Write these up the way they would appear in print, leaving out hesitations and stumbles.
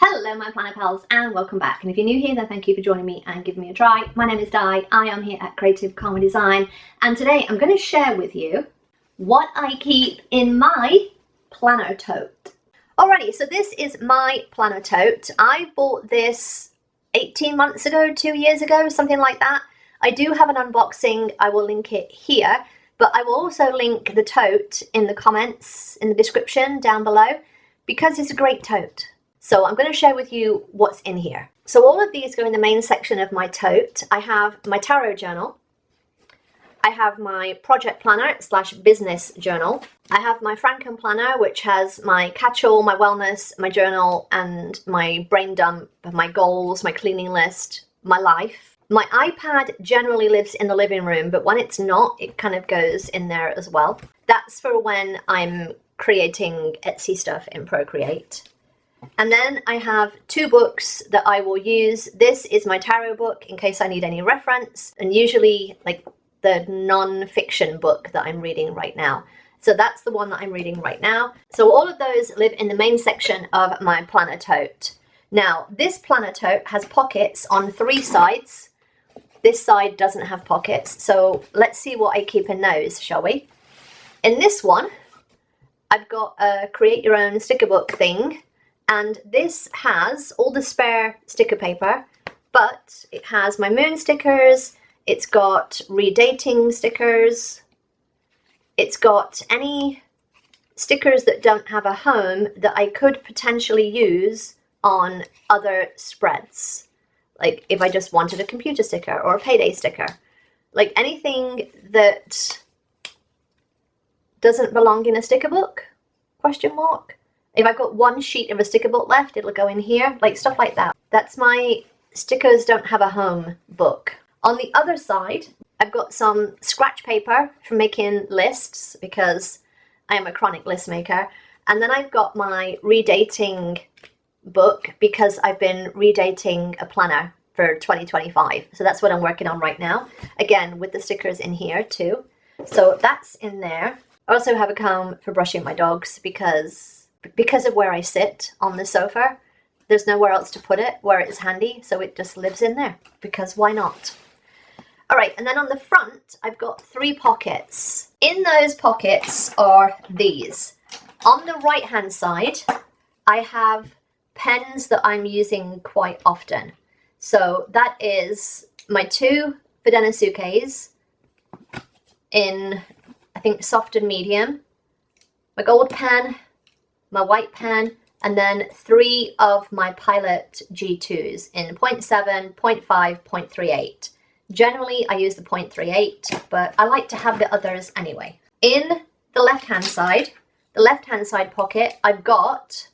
Hello my planner pals and welcome back, and if you're new here then thank you for joining me and giving me a try. My name is Di, I am here at Creative Karma Design, and today I'm going to share with you what I keep in my planner tote. Alrighty, so this is my planner tote. I bought this 18 months ago, 2 years ago, something like that. I do have an unboxing, I will link it here, but I will also link the tote in the comments, in the description down below, because it's a great tote. So I'm going to share with you what's in here. So all of these go in the main section of my tote. I have my tarot journal. I have my project planner / business journal. I have my Franken planner, which has my catch-all, my wellness, my journal, and my brain dump, my goals, my cleaning list, my life. My iPad generally lives in the living room, but when it's not, it kind of goes in there as well. That's for when I'm creating Etsy stuff in Procreate. And then I have 2 books that I will use. This is my tarot book in case I need any reference, and usually like the non-fiction book that I'm reading right now. So that's the one that I'm reading right now. So all of those live in the main section of my planner tote. Now, this planner tote has pockets on 3 sides. This side doesn't have pockets, so let's see what I keep in those, shall we? In this one, I've got a create your own sticker book thing. And this has all the spare sticker paper, but it has my moon stickers, it's got redating stickers, it's got any stickers that don't have a home that I could potentially use on other spreads. Like if I just wanted a computer sticker or a payday sticker. Like anything that doesn't belong in a sticker book, question mark. If I've got 1 sheet of a sticker book left, it'll go in here, like stuff like that. That's my stickers don't have a home book. On the other side, I've got some scratch paper for making lists because I am a chronic list maker. And then I've got my redating book because I've been redating a planner for 2025. So that's what I'm working on right now. Again, with the stickers in here too. So that's in there. I also have a comb for brushing my dogs because of where I sit on the sofa. There's nowhere else to put it where it's handy, so it just lives in there, because why not? All right, and then on the front, I've got 3 pockets. In those pockets are these. On the right-hand side, I have pens that I'm using quite often. So that is my 2 Fidelisuke's in, I think, soft and medium, my gold pen, my white pen, and then 3 of my Pilot G2s in 0.7, 0.5, 0.38. Generally, I use the 0.38, but I like to have the others anyway. In the left-hand side pocket, I've got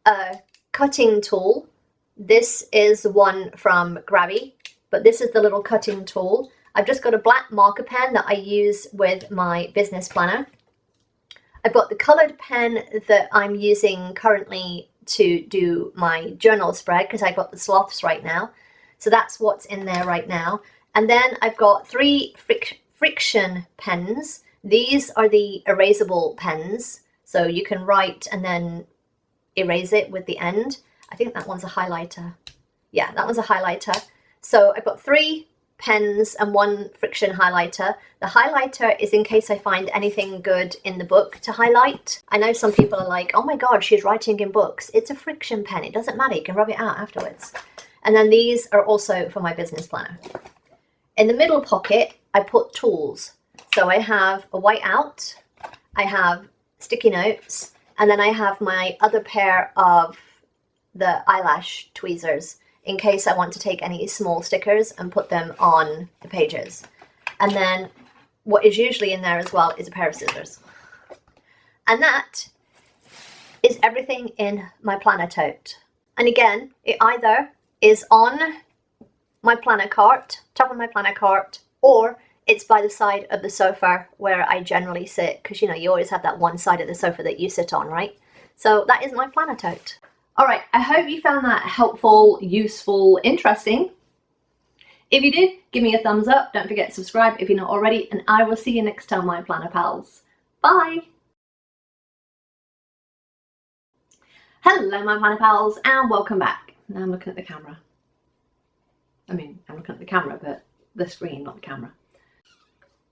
a cutting tool. This is one from Grabby, but this is the little cutting tool. I've just got a black marker pen that I use with my business planner. I've got the coloured pen that I'm using currently to do my journal spread because I've got the sloths right now. So that's what's in there right now. And then I've got 3 friction pens. These are the erasable pens. So you can write and then erase it with the end. I think that one's a highlighter. Yeah, that one's a highlighter. So I've got 3 pens and 1 friction highlighter. The highlighter is in case I find anything good in the book to highlight. I know some people are like, oh my god, she's writing in books. It's a friction pen, it doesn't matter, you can rub it out afterwards. And then these are also for my business planner. In the middle pocket, I put tools. So I have a whiteout, I have sticky notes, and then I have my other pair of the eyelash tweezers, in case I want to take any small stickers and put them on the pages. And then what is usually in there as well is a pair of scissors. And that is everything in my planner tote. And again, it either is on my planner cart, top of my planner cart, or it's by the side of the sofa where I generally sit, because you know, you always have that one side of the sofa that you sit on, right? So that is my planner tote. Alright, I hope you found that helpful, useful, interesting. If you did, give me a thumbs up. Don't forget to subscribe if you're not already, and I will see you next time, my planner pals. Bye! Hello my planner pals and welcome back. Now I'm looking at the camera. I mean, I'm looking at the camera, but the screen, not the camera.